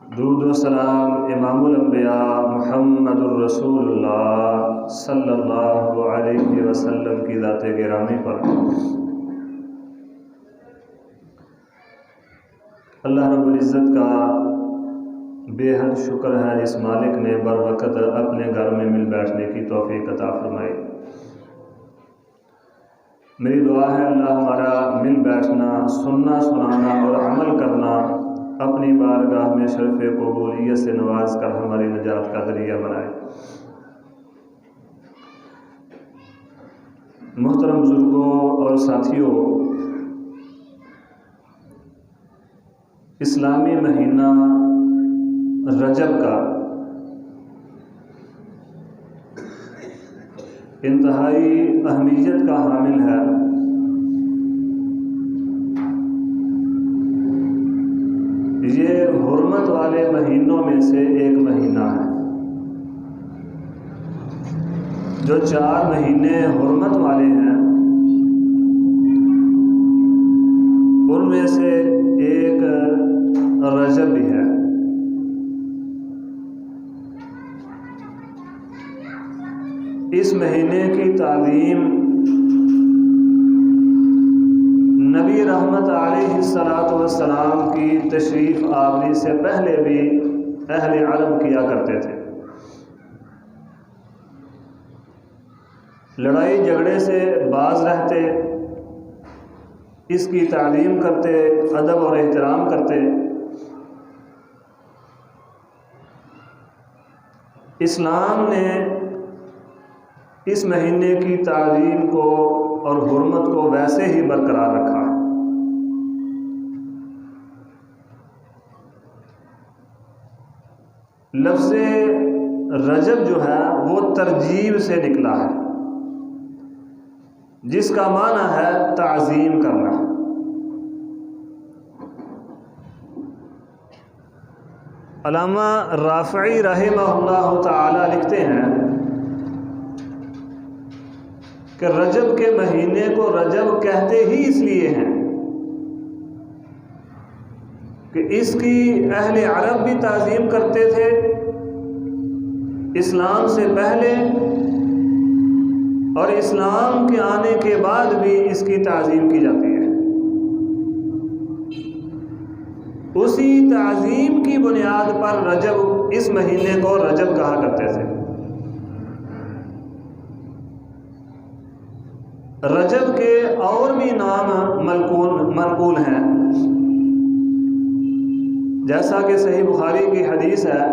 درود و سلام امام الانبیاء محمد الرسول اللہ صلی اللہ علیہ وسلم کی ذات گرامی پر اللہ رب العزت کا بے حد شکر ہے جس مالک نے بر وقت اپنے گھر میں مل بیٹھنے کی توفیق عطا فرمائی۔ میری دعا ہے اللہ ہمارا مل بیٹھنا، سننا سنانا اور عمل کرنا اپنی بارگاہ میں شرف قبولیت سے نواز کر ہماری نجات کا ذریعہ بنائے۔ محترم بزرگوں اور ساتھیوں، اسلامی مہینہ رجب کا انتہائی اہمیت کا حامل ہے۔ یہ حرمت والے مہینوں میں سے ایک مہینہ ہے۔ جو 4 مہینے حرمت والے ہیں ان میں سے ایک رجب بھی ہے۔ اس مہینے کی تعظیم نبی رحمت علیہ السلام کی تشریف آوری سے پہلے بھی اہل عرب کیا کرتے تھے۔ لڑائی جھگڑے سے باز رہتے، اس کی تعظیم کرتے، ادب اور احترام کرتے۔ اسلام نے اس مہینے کی تعظیم کو اور حرمت کو ویسے ہی برقرار رکھا ہے۔ لفظ رجب جو ہے وہ ترجیب سے نکلا ہے، جس کا معنی ہے تعظیم کرنا۔ علامہ رافعی رحمہ اللہ تعالی لکھتے ہیں کہ رجب کے مہینے کو رجب کہتے ہی اس لیے ہیں کہ اس کی اہل عرب بھی تعظیم کرتے تھے اسلام سے پہلے، اور اسلام کے آنے کے بعد بھی اس کی تعظیم کی جاتی ہے۔ اسی تعظیم کی بنیاد پر رجب، اس مہینے کو رجب کہا کرتے تھے۔ رجب کے اور بھی نام منقول ہیں، جیسا کہ صحیح بخاری کی حدیث ہے،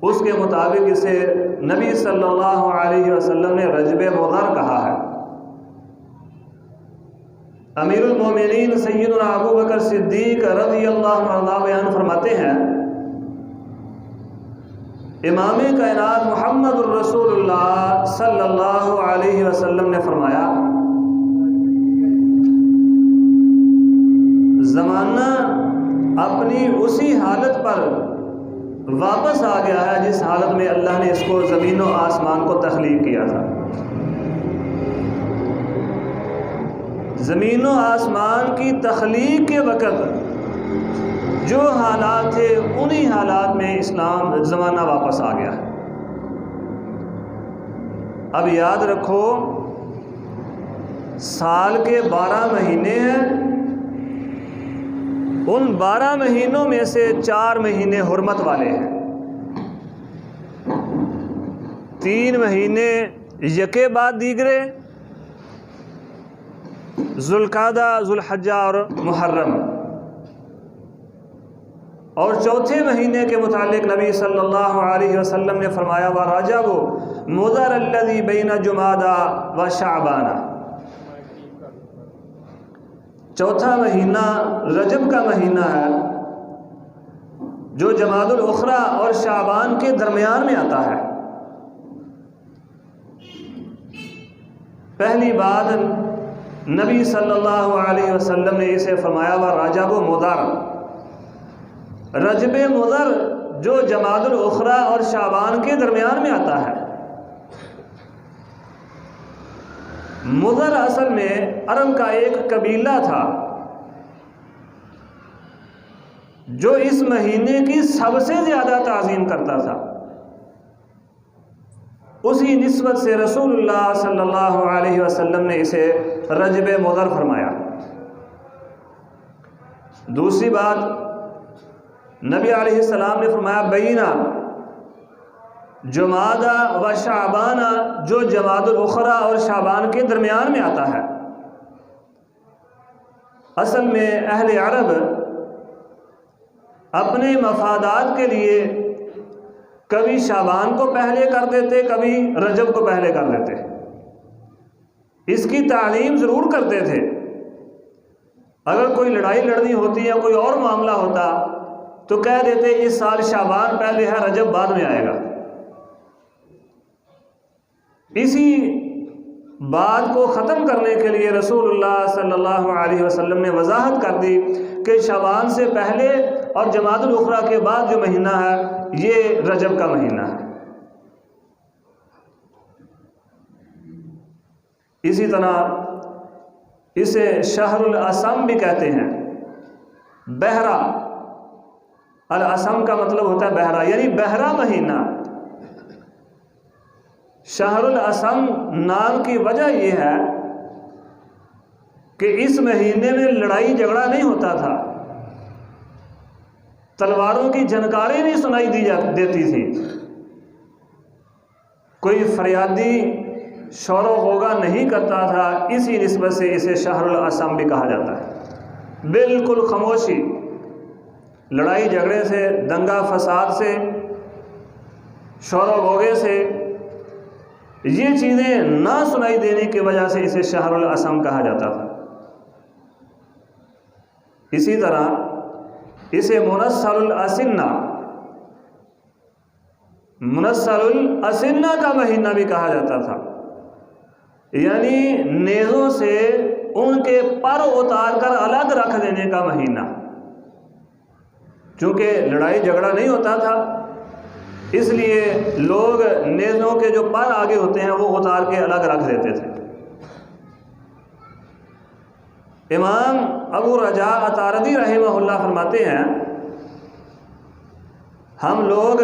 اس کے مطابق اسے نبی صلی اللہ علیہ وسلم نے رجب مضر کہا ہے۔ امیر المومنین سیدنا ابو بکر صدیق رضی اللہ عنہ بیان فرماتے ہیں، امام کائنات محمد الرسول اللہ صلی اللہ علیہ وسلم نے فرمایا، زمانہ اپنی اسی حالت پر واپس آ گیا ہے جس حالت میں اللہ نے اس کو زمین و آسمان کو تخلیق کیا تھا۔ زمین و آسمان کی تخلیق کے وقت جو حالات تھے انہی حالات میں اسلام زمانہ واپس آ گیا ہے۔ اب یاد رکھو، سال کے 12 مہینے ہیں، ان 12 مہینوں میں سے 4 مہینے حرمت والے ہیں، 3 مہینے یکے بعد دیگرے، ذوالقعدہ، ذوالحجہ اور محرم، اور چوتھے مہینے کے متعلق نبی صلی اللہ علیہ وسلم نے فرمایا وَرَجَبُ مُضَرَ الَّذِي بَيْنَ جُمَادَى وَشَعْبَانَ۔ چوتھا مہینہ رجب کا مہینہ ہے جو جمادی الاخری اور شعبان کے درمیان میں آتا ہے۔ پہلی بات نبی صلی اللہ علیہ وسلم نے اسے فرمایا وَرَجَبُ مُضَرَ، رجب مضر جو جمادی الاخری اور شعبان کے درمیان میں آتا ہے۔ مضر اصل میں عرب کا ایک قبیلہ تھا جو اس مہینے کی سب سے زیادہ تعظیم کرتا تھا، اسی نسبت سے رسول اللہ صلی اللہ علیہ وسلم نے اسے رجب مضر فرمایا۔ دوسری بات، نبی علیہ السلام نے فرمایا بینہ جمادہ و شعبانہ، جو جماد الاخرى اور شعبان کے درمیان میں آتا ہے۔ اصل میں اہل عرب اپنے مفادات کے لیے کبھی شعبان کو پہلے کر دیتے، کبھی رجب کو پہلے کر دیتے، اس کی تعلیم ضرور کرتے تھے۔ اگر کوئی لڑائی لڑنی ہوتی یا کوئی اور معاملہ ہوتا تو کہہ دیتے اس سال شعبان پہلے ہے، رجب بعد میں آئے گا۔ اسی بات کو ختم کرنے کے لیے رسول اللہ صلی اللہ علیہ وسلم نے وضاحت کر دی کہ شعبان سے پہلے اور جماد الاخرى کے بعد جو مہینہ ہے یہ رجب کا مہینہ ہے۔ اسی طرح اسے شہر الاسم بھی کہتے ہیں، بہرا۔ الاسم کا مطلب ہوتا ہے بہرا، یعنی بہرا مہینہ۔ شہر الاسم نام کی وجہ یہ ہے کہ اس مہینے میں لڑائی جھگڑا نہیں ہوتا تھا، تلواروں کی جھنکاریں نہیں سنائی دیتی تھی، کوئی فریادی شور و غوغا نہیں کرتا تھا، اسی نسبت سے اسے شہر الاسم بھی کہا جاتا ہے۔ بالکل خاموشی، لڑائی جھگڑے سے، دنگا فساد سے، شور و غوغے سے، یہ چیزیں نہ سنائی دینے کی وجہ سے اسے شہر الاسم کہا جاتا تھا۔ اسی طرح اسے منسل الاسنہ، منسل الاسنہ کا مہینہ بھی کہا جاتا تھا، یعنی نیزوں سے ان کے پر اتار کر الگ رکھ دینے کا مہینہ۔ چونکہ لڑائی جھگڑا نہیں ہوتا تھا اس لیے لوگ نیزوں کے جو پر آگے ہوتے ہیں وہ اتار کے الگ رکھ دیتے تھے۔ امام ابو رجاء عطاردی رحمہ اللہ فرماتے ہیں، ہم لوگ،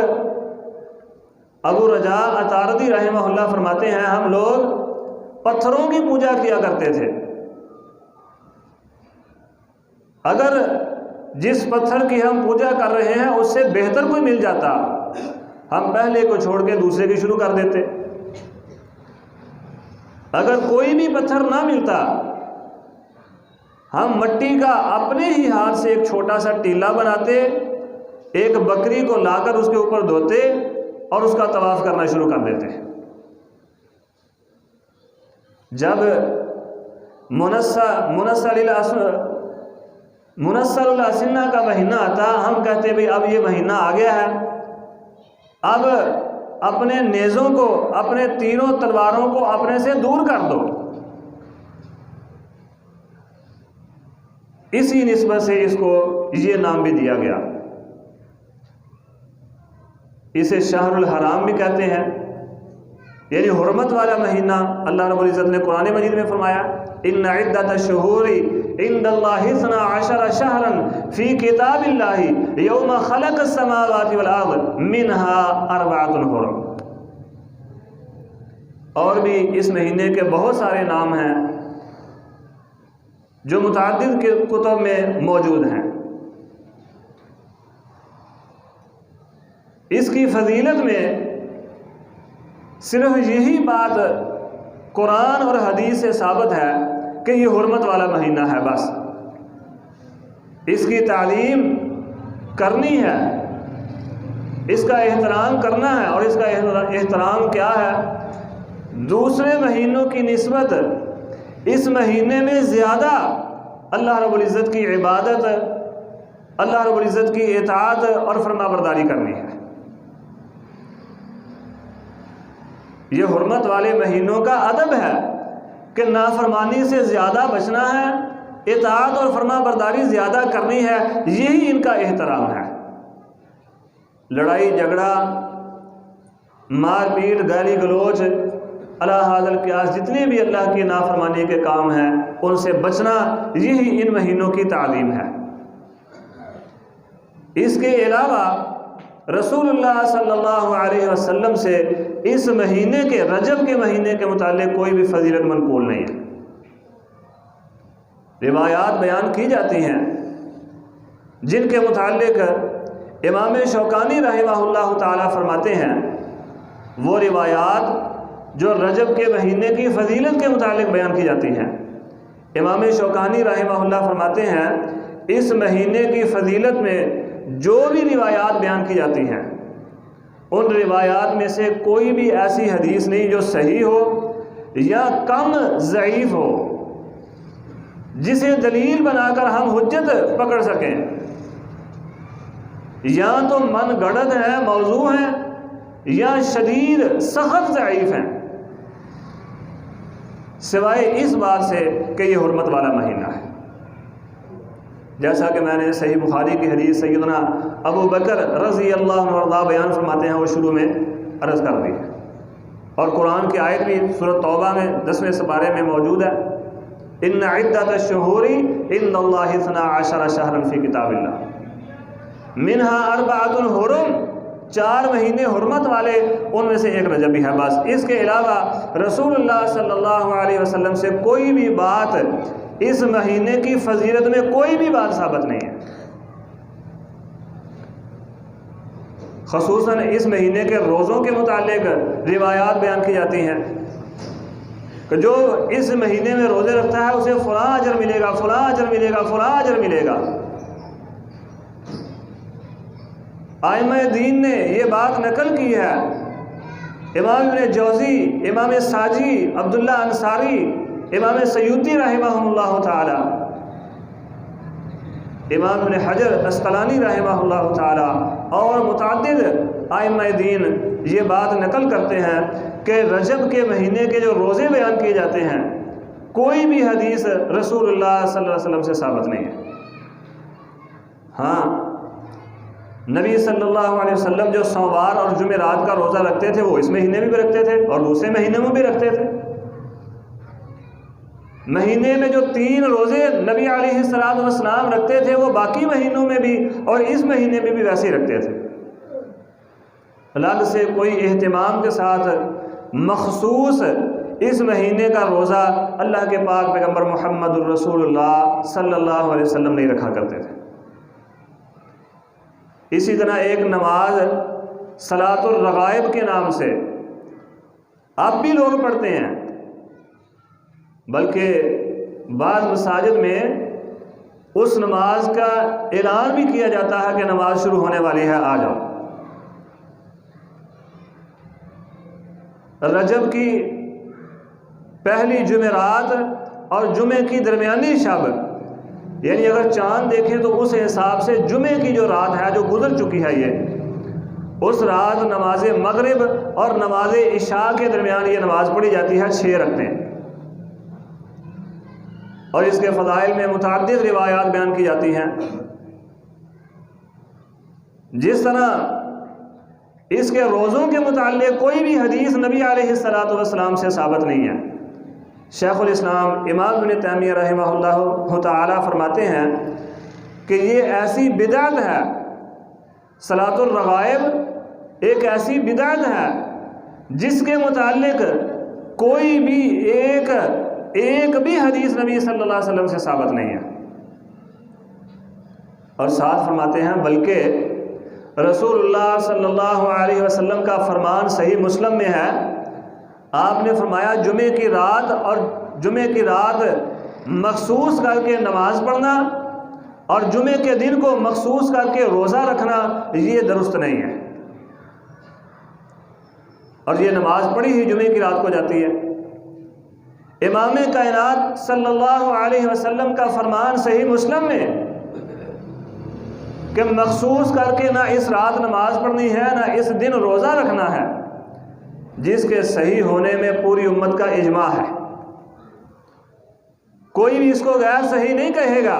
ابو رجاء عطاردی رحمہ اللہ فرماتے ہیں، ہم لوگ پتھروں کی پوجا کیا کرتے تھے۔ اگر جس پتھر کی ہم پوجا کر رہے ہیں اس سے بہتر کوئی مل جاتا، ہم پہلے کو چھوڑ کے دوسرے کی شروع کر دیتے۔ اگر کوئی بھی پتھر نہ ملتا، ہم مٹی کا اپنے ہی ہاتھ سے ایک چھوٹا سا ٹیلا بناتے، ایک بکری کو لا کر اس کے اوپر دھوتے اور اس کا طواف کرنا شروع کر دیتے۔ جب منسل الاسنہ کا مہینہ آتا، ہم کہتے بھئی اب یہ مہینہ آ گیا ہے، اب اپنے نیزوں کو، اپنے تیروں تلواروں کو اپنے سے دور کر دو۔ اسی نسبت سے اس کو یہ نام بھی دیا گیا۔ اسے شہر الحرام بھی کہتے ہیں، یعنی حرمت والا مہینہ۔ اللہ رب العزت نے قرآن مجید میں فرمایا، ان عدت الشہور عند اللہ 12 شہرا فی کتاب اللہ یوم خلق السماوات والارض منها 4 حرم۔ اور بھی اس مہینے کے بہت سارے نام ہیں جو متعدد کے کتب میں موجود ہیں۔ اس کی فضیلت میں صرف یہی بات قرآن اور حدیث سے ثابت ہے کہ یہ حرمت والا مہینہ ہے، بس اس کی تعلیم کرنی ہے، اس کا احترام کرنا ہے۔ اور اس کا احترام کیا ہے؟ دوسرے مہینوں کی نسبت اس مہینے میں زیادہ اللہ رب العزت کی عبادت، اللہ رب العزت کی اطاعت اور فرما برداری کرنی ہے۔ یہ حرمت والے مہینوں کا ادب ہے کہ نافرمانی سے زیادہ بچنا ہے، اطاعت اور فرما برداری زیادہ کرنی ہے، یہی ان کا احترام ہے۔ لڑائی جھگڑا، مار پیٹ، گالی گلوچ، الی ھذا القیاس، جتنے بھی اللہ کی نافرمانی کے کام ہیں ان سے بچنا، یہی ان مہینوں کی تعلیم ہے۔ اس کے علاوہ رسول اللہ صلی اللہ علیہ وسلم سے اس مہینے کے رجب کے مہینے کے متعلق کوئی بھی فضیلت منقول نہیں ہے۔ روایات بیان کی جاتی ہیں جن کے متعلق امام شوکانی رحمہ اللہ تعالیٰ فرماتے ہیں، وہ روایات جو رجب کے مہینے کی فضیلت کے متعلق بیان کی جاتی ہیں، امام شوکانی رحمہ اللہ فرماتے ہیں اس مہینے کی فضیلت میں جو بھی روایات بیان کی جاتی ہیں ان روایات میں سے کوئی بھی ایسی حدیث نہیں جو صحیح ہو یا کم ضعیف ہو جسے دلیل بنا کر ہم حجت پکڑ سکیں، یا تو من گڑت ہے، موضوع ہیں، یا شدید سخت ضعیف ہیں، سوائے اس بات سے کہ یہ حرمت والا مہینہ ہے۔ جیسا کہ میں نے صحیح بخاری کی حدیث سیدنا ابو بکر رضی اللہ عنہ وارضاہ بیان فرماتے ہیں، وہ شروع میں عرض کر دی ہے، اور قرآن کی آیت بھی سورۃ توبہ میں 10ویں سپارے میں موجود ہے، ان عدۃ الشہور عند اللہ 12 شہرا فی کتاب اللہ منہا اربعۃ حرم، 4 مہینے حرمت والے، ان میں سے ایک رجب بھی ہے بس۔ اس کے علاوہ رسول اللہ صلی اللہ علیہ وسلم سے کوئی بھی بات اس مہینے کی فضیلت میں کوئی بھی بات ثابت نہیں ہے۔ خصوصاً اس مہینے کے روزوں کے متعلق روایات بیان کی جاتی ہیں کہ جو اس مہینے میں روزے رکھتا ہے اسے فلاں اجر ملے گا، فلاں اجر ملے گا، فلاں اجر ملے گا۔ ائمہ دین نے یہ بات نقل کی ہے، امام ابن جوزی، امام ساجی، عبداللہ انصاری، امام سیوطی رحمہ اللہ تعالی، امام ابن حجر اسقلانی رحمہ اللہ تعالی اور متعدد ائمہ دین یہ بات نقل کرتے ہیں کہ رجب کے مہینے کے جو روزے بیان کیے جاتے ہیں کوئی بھی حدیث رسول اللہ صلی اللہ علیہ وسلم سے ثابت نہیں ہے۔ ہاں، نبی صلی اللہ علیہ وسلم جو سوموار اور جمعرات کا روزہ رکھتے تھے وہ اس مہینے میں بھی رکھتے تھے اور دوسرے مہینے میں بھی رکھتے تھے۔ مہینے میں جو 3 روزے نبی علیہ السلام رکھتے تھے وہ باقی مہینوں میں بھی اور اس مہینے میں بھی ویسے ہی رکھتے تھے۔ الگ سے کوئی اہتمام کے ساتھ مخصوص اس مہینے کا روزہ اللہ کے پاک پیغمبر محمد الرسول اللہ صلی اللہ علیہ وسلم نہیں رکھا کرتے تھے۔ اسی طرح ایک نماز صلاۃ الرغائب کے نام سے اب بھی لوگ پڑھتے ہیں، بلکہ بعض مساجد میں اس نماز کا اعلان بھی کیا جاتا ہے کہ نماز شروع ہونے والی ہے، آ جاؤ۔ رجب کی پہلی جمعرات اور جمعے کی درمیانی شب، یعنی اگر چاند دیکھیں تو اس حساب سے جمعے کی جو رات ہے جو گزر چکی ہے، اس رات نماز مغرب اور نماز عشاء کے درمیان یہ نماز پڑھی جاتی ہے 6 رکعتیں، اور اس کے فضائل میں متعدد روایات بیان کی جاتی ہیں۔ جس طرح اس کے روزوں کے متعلق کوئی بھی حدیث نبی علیہ السلام سے ثابت نہیں ہے۔ شیخ الاسلام امام ابن تیمیہ رحمہ اللہ تعالی فرماتے ہیں کہ یہ ایسی بدعت ہے، صلاۃ الرغائب ایک ایسی بدعت ہے جس کے متعلق کوئی بھی ایک بھی حدیث نبی صلی اللہ علیہ وسلم سے ثابت نہیں ہے۔ اور ساتھ فرماتے ہیں بلکہ رسول اللہ صلی اللہ علیہ وسلم کا فرمان صحیح مسلم میں ہے، آپ نے فرمایا جمعے کی رات اور جمعے کی رات مخصوص کر کے نماز پڑھنا اور جمعے کے دن کو مخصوص کر کے روزہ رکھنا یہ درست نہیں ہے، اور یہ نماز پڑھی ہی جمعے کی رات کو جاتی ہے۔ امام کائنات صلی اللہ علیہ وسلم کا فرمان صحیح مسلم میں کہ مخصوص کر کے نہ اس رات نماز پڑھنی ہے نہ اس دن روزہ رکھنا ہے، جس کے صحیح ہونے میں پوری امت کا اجماع ہے، کوئی بھی اس کو غیر صحیح نہیں کہے گا۔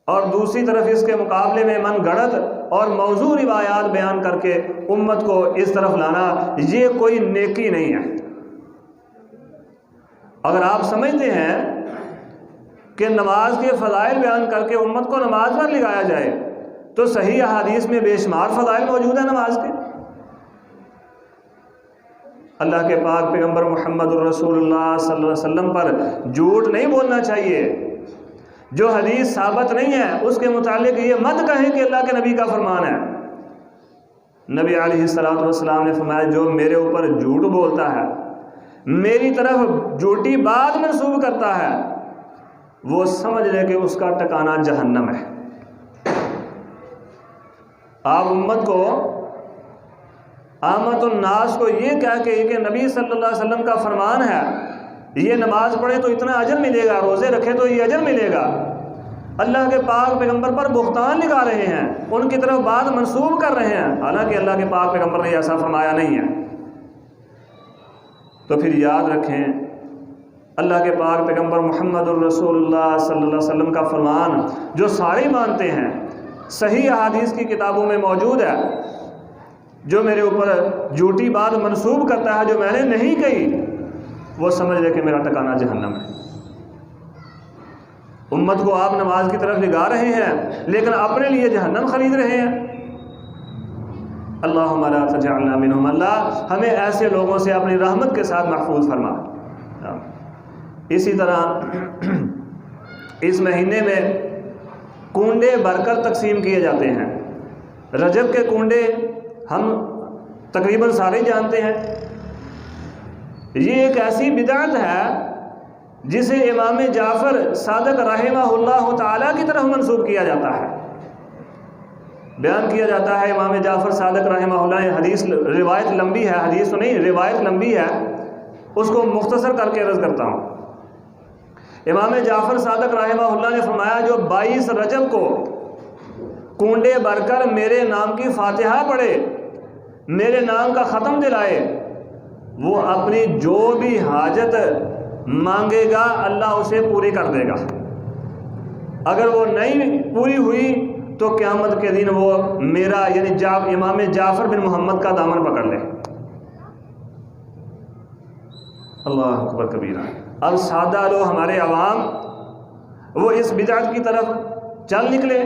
اور دوسری طرف اس کے مقابلے میں من گڑت اور موضوع روایات بیان کر کے امت کو اس طرف لانا یہ کوئی نیکی نہیں ہے۔ اگر آپ سمجھتے ہیں کہ نماز کے فضائل بیان کر کے امت کو نماز پر لگایا جائے تو صحیح احادیث میں بے شمار فضائل موجود ہیں نماز کے۔ اللہ کے پاک پیغمبر محمد الرسول اللہ صلی اللہ علیہ وسلم پر جھوٹ نہیں بولنا چاہیے، جو حدیث ثابت نہیں ہے اس کے متعلق یہ مت کہیں کہ اللہ کے نبی کا فرمان ہے۔ نبی علیہ الصلوۃ والسلام نے فرمایا جو میرے اوپر جھوٹ بولتا ہے، میری طرف جھوٹی بات منسوب کرتا ہے، وہ سمجھ لے کہ اس کا ٹھکانہ جہنم ہے۔ آپ امت کو، عامت الناس کو یہ کہہ کے کہ نبی صلی اللہ علیہ وسلم کا فرمان ہے، یہ نماز پڑھے تو اتنا اجر ملے گا، روزے رکھے تو یہ اجر ملے گا، اللہ کے پاک پیغمبر پر بہتان لگا رہے ہیں، ان کی طرف بات منسوب کر رہے ہیں، حالانکہ اللہ کے پاک پیغمبر نے ایسا فرمایا نہیں ہے۔ تو پھر یاد رکھیں اللہ کے پاک پیغمبر محمد الرسول اللہ صلی اللہ علیہ وسلم کا فرمان جو سارے مانتے ہیں، صحیح احادیث کی کتابوں میں موجود ہے، جو میرے اوپر جھوٹی بات منسوب کرتا ہے جو میں نے نہیں کہی، وہ سمجھ لے کہ میرا ٹھکانہ جہنم ہے۔ امت کو آپ نماز کی طرف لگا رہے ہیں لیکن اپنے لیے جہنم خرید رہے ہیں۔ اللہم لا تجعلنا منہم، اللہ ہمیں ایسے لوگوں سے اپنی رحمت کے ساتھ محفوظ فرما۔ اسی طرح اس مہینے میں کنڈے بھر کر تقسیم کیے جاتے ہیں۔ رجب کے کنڈے ہم تقریباً سارے جانتے ہیں، یہ ایک ایسی بدعت ہے جسے امام جعفر صادق رحمہ اللہ تعالیٰ کی طرف منسوب کیا جاتا ہے۔ بیان کیا جاتا ہے امام جعفر صادق رحمہ اللہ، حدیث روایت لمبی ہے، حدیث تو نہیں روایت لمبی ہے، اس کو مختصر کر کے عرض کرتا ہوں۔ امام جعفر صادق رحمہ اللہ نے فرمایا جو 22 رجب کو کنڈے بھر کر میرے نام کی فاتحہ پڑھے، میرے نام کا ختم دلائے، وہ اپنی جو بھی حاجت مانگے گا اللہ اسے پوری کر دے گا۔ اگر وہ نہیں پوری ہوئی تو قیامت کے دن وہ میرا یعنی امام جعفر بن محمد کا دامن پکڑ لے۔ اللہ اکبر کبیرہ۔ اب سادہ لوگ ہمارے عوام وہ اس بدعت کی طرف چل نکلے۔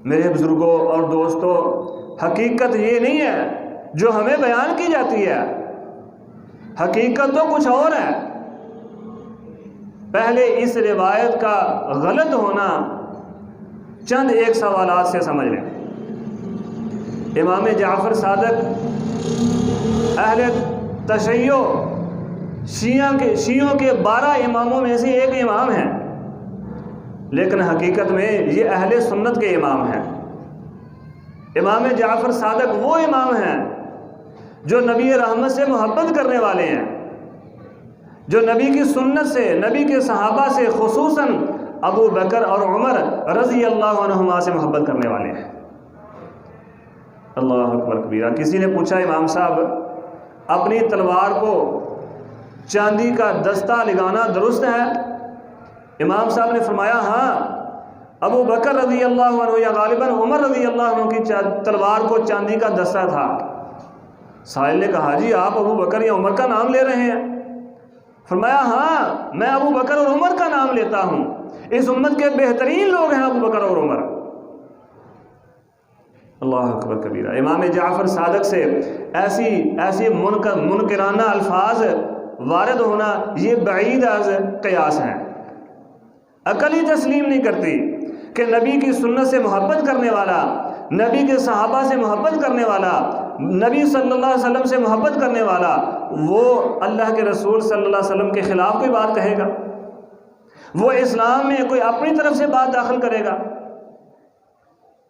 میرے بزرگوں اور دوستوں، حقیقت یہ نہیں ہے جو ہمیں بیان کی جاتی ہے، حقیقت تو کچھ اور ہے۔ پہلے اس روایت کا غلط ہونا چند ایک سوالات سے سمجھ لیں۔ امام جعفر صادق اہل تشیع شیعوں کے 12 اماموں میں سے ایک امام ہیں، لیکن حقیقت میں یہ اہل سنت کے امام ہیں۔ امام جعفر صادق وہ امام ہیں جو نبی رحمت سے محبت کرنے والے ہیں، جو نبی کی سنت سے، نبی کے صحابہ سے، خصوصاً ابو بکر اور عمر رضی اللہ عنہما سے محبت کرنے والے ہیں۔ اللہ اکبر کبیرہ۔ کسی نے پوچھا امام صاحب اپنی تلوار کو چاندی کا دستہ لگانا درست ہے؟ امام صاحب نے فرمایا ہاں، ابو بکر رضی اللہ عنہ یا غالباً عمر رضی اللہ عنہ کی تلوار کو چاندی کا دستہ تھا۔ سائل نے کہا جی آپ ابو بکر یا عمر کا نام لے رہے ہیں؟ فرمایا ہاں، میں ابو بکر اور عمر کا نام لیتا ہوں، اس امت کے بہترین لوگ ہیں ابو بکر اور عمر۔ اللہ اکبر کبیرہ۔ امام جعفر صادق سے ایسی منکرانہ الفاظ وارد ہونا یہ بعید از قیاس ہیں۔ عقل ہی تسلیم نہیں کرتی کہ نبی کی سنت سے محبت کرنے والا، نبی کے صحابہ سے محبت کرنے والا، نبی صلی اللہ علیہ وسلم سے محبت کرنے والا وہ اللہ کے رسول صلی اللہ علیہ وسلم کے خلاف کوئی بات کہے گا، وہ اسلام میں کوئی اپنی طرف سے بات داخل کرے گا۔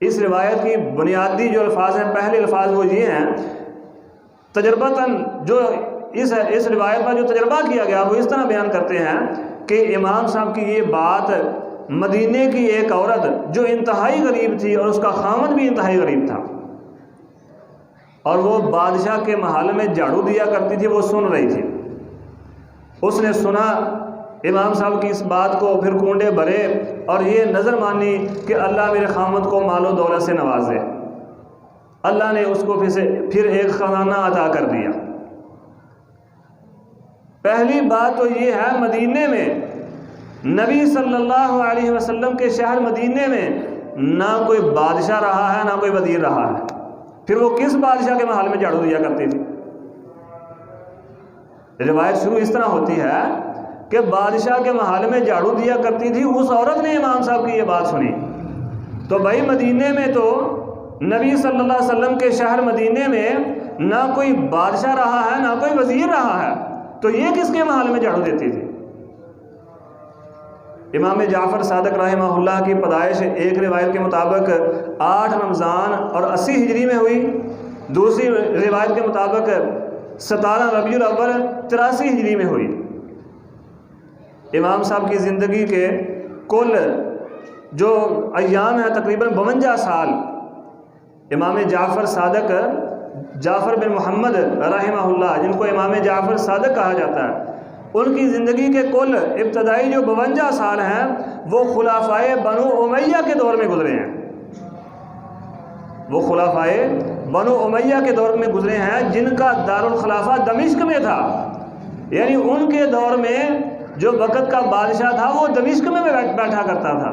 اس روایت کی بنیادی جو الفاظ ہیں، پہلے الفاظ وہ یہ ہیں، تجربتاً جو اس روایت پر جو تجربہ کیا گیا وہ اس طرح بیان کرتے ہیں کہ امام صاحب کی یہ بات مدینے کی ایک عورت جو انتہائی غریب تھی اور اس کا خامد بھی انتہائی غریب تھا اور وہ بادشاہ کے محل میں جھاڑو دیا کرتی تھی، وہ سن رہی تھی۔ اس نے سنا امام صاحب کی اس بات کو، پھر کنڈے بھرے اور یہ نظر مانی کہ اللہ میرے خامد کو مال و دولت سے نواز دے۔ اللہ نے اس کو پھر ایک خزانہ عطا کر دیا۔ پہلی بات تو یہ ہے مدینے میں نبی صلی اللہ علیہ وسلم کے شہر مدینے میں نہ کوئی بادشاہ رہا ہے نہ کوئی وزیر رہا ہے، پھر وہ کس بادشاہ کے محل میں جھاڑو دیا کرتی تھی؟ روایت شروع اس طرح ہوتی ہے کہ بادشاہ کے محل میں جھاڑو دیا کرتی تھی، اس عورت نے امام صاحب کی یہ بات سنی۔ تو بھائی مدینے میں تو نبی صلی اللہ علیہ وسلم کے شہر مدینے میں نہ کوئی بادشاہ رہا ہے نہ کوئی وزیر رہا ہے، تو یہ کس کے محل میں جھاڑو دیتی تھی؟ امام جعفر صادق رحمہ اللہ کی پیدائش ایک روایت کے مطابق 8 رمضان اور 80 ہجری میں ہوئی، دوسری روایت کے مطابق 17 ربیع الاول 83 ہجری میں ہوئی۔ امام صاحب کی زندگی کے کل جو ایام ہیں تقریباً 52 سال۔ امام جعفر صادق جعفر بن محمد رحمہ اللہ، جن کو امام جعفر صادق کہا جاتا ہے، ان کی زندگی کے کل ابتدائی جو 52 سال ہیں وہ خلفائے بنو امیہ کے دور میں گزرے ہیں۔ وہ خلفائے بنو امیہ کے دور میں گزرے ہیں جن کا دارالخلافہ دمشق میں تھا، یعنی ان کے دور میں جو وقت کا بادشاہ تھا وہ دمشق میں بیٹھا کرتا تھا،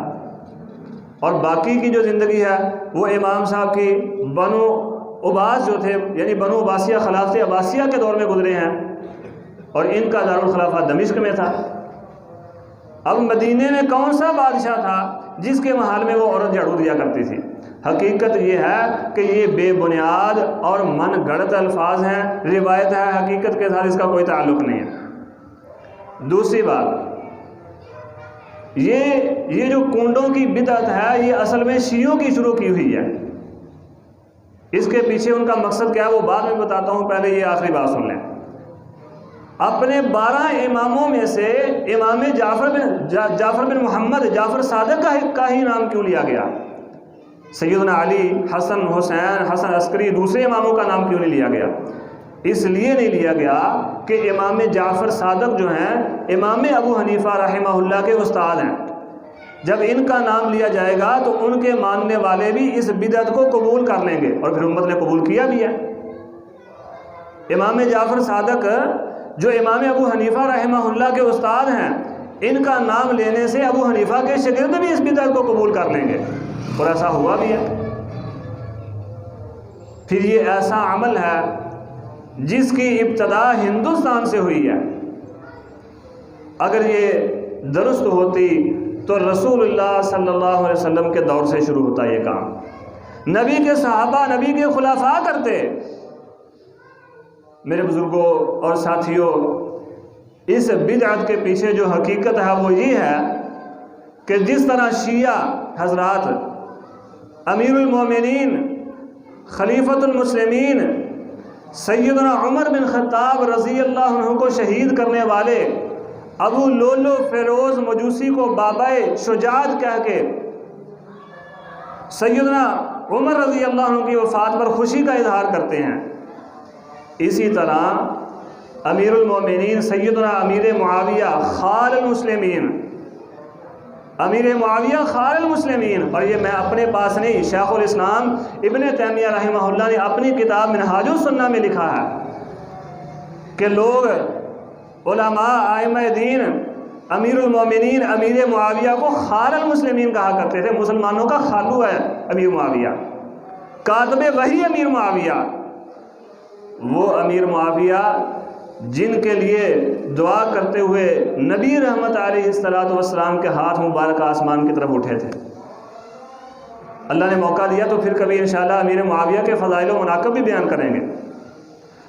اور باقی کی جو زندگی ہے وہ امام صاحب کی بنو عباس جو تھے، یعنی بنو عباسیہ خلافت عباسیہ کے دور میں گزرے ہیں، اور ان کا دارالخلافہ دمشق میں تھا۔ اب مدینے میں کون سا بادشاہ تھا جس کے محل میں وہ عورت جھاڑو دیا کرتی تھی؟ حقیقت یہ ہے کہ یہ بے بنیاد اور من گھڑت الفاظ ہیں، روایت ہے، حقیقت کے ساتھ اس کا کوئی تعلق نہیں ہے۔ دوسری بات، یہ جو کنڈوں کی بدعت ہے یہ اصل میں شیعوں کی شروع کی ہوئی ہے۔ اس کے پیچھے ان کا مقصد کیا ہے وہ بعد میں بتاتا ہوں، پہلے یہ آخری بات سن لیں۔ اپنے 12 اماموں میں سے امام جعفر بن محمد جعفر صادق کا ہی نام کیوں لیا گیا؟ سیدنا علی، حسن، حسین، حسن عسکری، دوسرے اماموں کا نام کیوں نہیں لیا گیا؟ اس لیے نہیں لیا گیا کہ امام جعفر صادق جو ہیں امام ابو حنیفہ رحمہ اللہ کے استاد ہیں، جب ان کا نام لیا جائے گا تو ان کے ماننے والے بھی اس بدعت کو قبول کر لیں گے، اور پھر امت نے قبول کیا بھی ہے۔ امام جعفر صادق جو امام ابو حنیفہ رحمہ اللہ کے استاد ہیں، ان کا نام لینے سے ابو حنیفہ کے شاگرد بھی اس بدعت کو قبول کر لیں گے، اور ایسا ہوا بھی ہے۔ پھر یہ ایسا عمل ہے جس کی ابتدا ہندوستان سے ہوئی ہے۔ اگر یہ درست ہوتی تو رسول اللہ صلی اللہ علیہ وسلم کے دور سے شروع ہوتا یہ کام، نبی کے صحابہ، نبی کے خلفاء کرتے۔ میرے بزرگوں اور ساتھیوں، اس بدعت کے پیچھے جو حقیقت ہے وہ یہ ہے کہ جس طرح شیعہ حضرات امیر المومنین خلیفۃ المسلمین سیدنا عمر بن خطاب رضی اللہ عنہ کو شہید کرنے والے ابو لولو فیروز مجوسی کو بابائے شجاعت کہہ کے سیدنا عمر رضی اللہ عنہ کی وفات پر خوشی کا اظہار کرتے ہیں، اسی طرح امیر المومنین سیدنا امیر معاویہ خال المسلمین، امیر معاویہ خال المسلمین، اور یہ میں اپنے پاس نہیں، شیخ الاسلام ابن تیمیہ رحمہ اللہ نے اپنی کتاب منہاج السنہ میں لکھا ہے کہ لوگ علماء ائمہ دین امیر المومنین امیر معاویہ کو خال المسلمین کہا کرتے تھے، مسلمانوں کا خالو ہے امیر معاویہ، کاتب وحی امیر معاویہ، وہ امیر معاویہ جن کے لیے دعا کرتے ہوئے نبی رحمت علیہ السلام کے ہاتھ مبارک آسمان کی طرف اٹھے تھے۔ اللہ نے موقع دیا تو پھر کبھی انشاءاللہ امیر معاویہ کے فضائل و مناقب بھی بیان کریں گے۔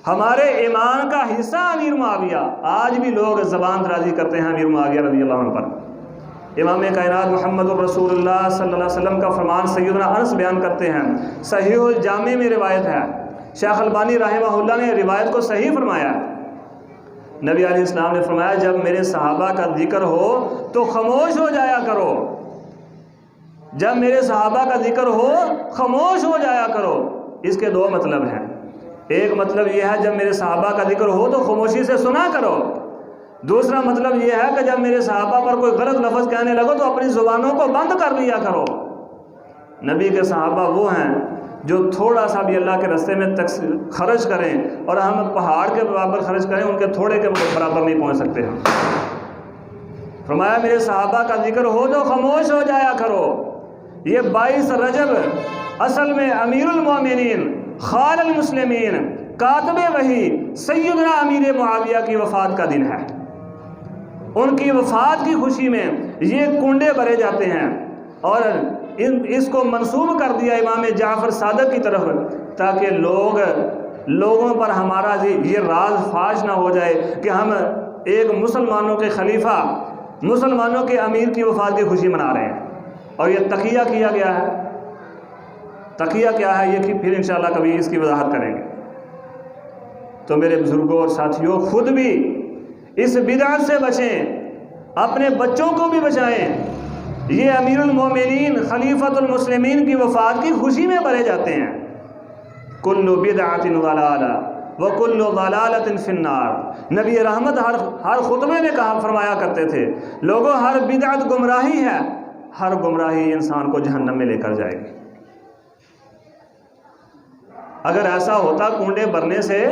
ہمارے ایمان کا حصہ امیر معاویہ، آج بھی لوگ زبان درازی کرتے ہیں امیر معاویہ رضی اللہ عنہ پر۔ امام کائنات محمد الرسول اللہ صلی اللہ علیہ وسلم کا فرمان سیدنا انس بیان کرتے ہیں، صحیح الجامع میں روایت ہے، شیخ البانی رحمہ اللہ نے روایت کو صحیح فرمایا۔ نبی علیہ السلام نے فرمایا جب میرے صحابہ کا ذکر ہو تو خاموش ہو جایا کرو، جب میرے صحابہ کا ذکر ہو خاموش ہو جایا کرو۔ اس کے 2 مطلب ہیں، ایک مطلب یہ ہے جب میرے صحابہ کا ذکر ہو تو خاموشی سے سنا کرو، دوسرا مطلب یہ ہے کہ جب میرے صحابہ پر کوئی غلط لفظ کہنے لگو تو اپنی زبانوں کو بند کر لیا کرو۔ نبی کے صحابہ وہ ہیں جو تھوڑا سا بھی اللہ کے راستے میں خرچ کریں، اور ہم پہاڑ کے برابر خرچ کریں ان کے تھوڑے کے برابر نہیں پہنچ سکتے ہم۔ فرمایا میرے صحابہ کا ذکر ہو تو خاموش ہو جایا کرو۔ یہ 22 رجب اصل میں امیر المومنین، خال المسلمین، کاتب وحی سیدنا امیر معاویہ کی وفات کا دن ہے۔ ان کی وفات کی خوشی میں یہ کنڈے بھرے جاتے ہیں اور اس کو منسوب کر دیا امام جعفر صادق کی طرف، تاکہ لوگوں پر ہمارا یہ راز فاش نہ ہو جائے کہ ہم ایک مسلمانوں کے خلیفہ، مسلمانوں کے امیر کی وفات کی خوشی منا رہے ہیں۔ اور یہ تقیہ کیا گیا ہے۔ تقیہ کیا ہے یہ کہ پھر انشاءاللہ کبھی اس کی وضاحت کریں گے۔ تو میرے بزرگوں اور ساتھیوں، خود بھی اس بدعت سے بچیں، اپنے بچوں کو بھی بچائیں۔ یہ امیر المومنین خلیفۃ المسلمین کی وفات کی خوشی میں بھرے جاتے ہیں۔ کل بدعۃ ضلالہ وکل ضلالۃ فی النار۔ نبی رحمت ہر خطبے میں فرمایا کرتے تھے، لوگوں ہر بدعت گمراہی ہے، ہر گمراہی انسان کو جہنم میں لے کر جائے گی۔ اگر ایسا ہوتا کنڈے بھرنے سے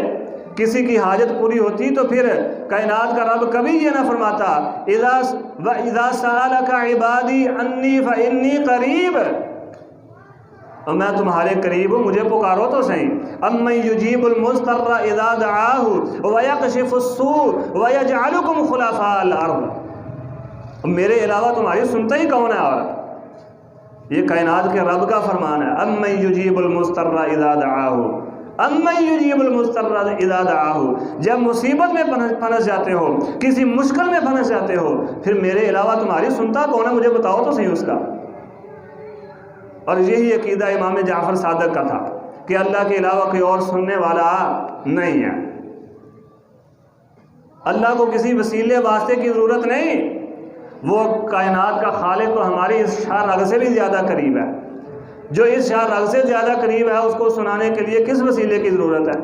کسی کی حاجت پوری ہوتی تو پھر کائنات کا رب کبھی یہ نہ فرماتا اذا سألک عبادی انی فانی قریب، اور میں تمہارے قریب ہوں، مجھے پکارو تو صحیح۔ امن یجیب المضطر اذا دعاہ ویکشف السوء ویجعلکم خلفاء الارض، میرے علاوہ تمہاری سنتا ہی کون ہے؟ اور یہ کائنات کے رب کا فرمان ہے، امن یجیب المضطر اذا دعاہ، امن یجیب المضطر اذا دعاہ۔ جب مصیبت میں پھنس جاتے ہو، کسی مشکل میں پھنس جاتے ہو، پھر میرے علاوہ تمہاری سنتا کون ہے؟ مجھے بتاؤ تو صحیح اس کا۔ اور یہی عقیدہ امام جعفر صادق کا تھا کہ اللہ کے علاوہ کوئی اور سننے والا نہیں ہے، اللہ کو کسی وسیلے واسطے کی ضرورت نہیں، وہ کائنات کا خالق تو ہماری اس شاہ رگ سے بھی زیادہ قریب ہے۔ جو اس شاہ رگ سے زیادہ قریب ہے اس کو سنانے کے لیے کس وسیلے کی ضرورت ہے؟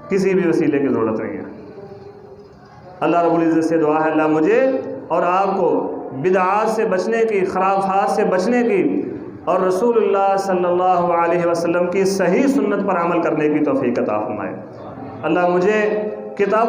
کسی بھی وسیلے کی ضرورت نہیں ہے۔ اللہ رب العزت سے دعا ہے اللہ مجھے اور آپ کو بدعات سے بچنے کی، خرافات سے بچنے کی، اور رسول اللہ صلی اللہ علیہ وسلم کی صحیح سنت پر عمل کرنے کی توفیق عطا فرمائے۔ اللہ مجھے کتاب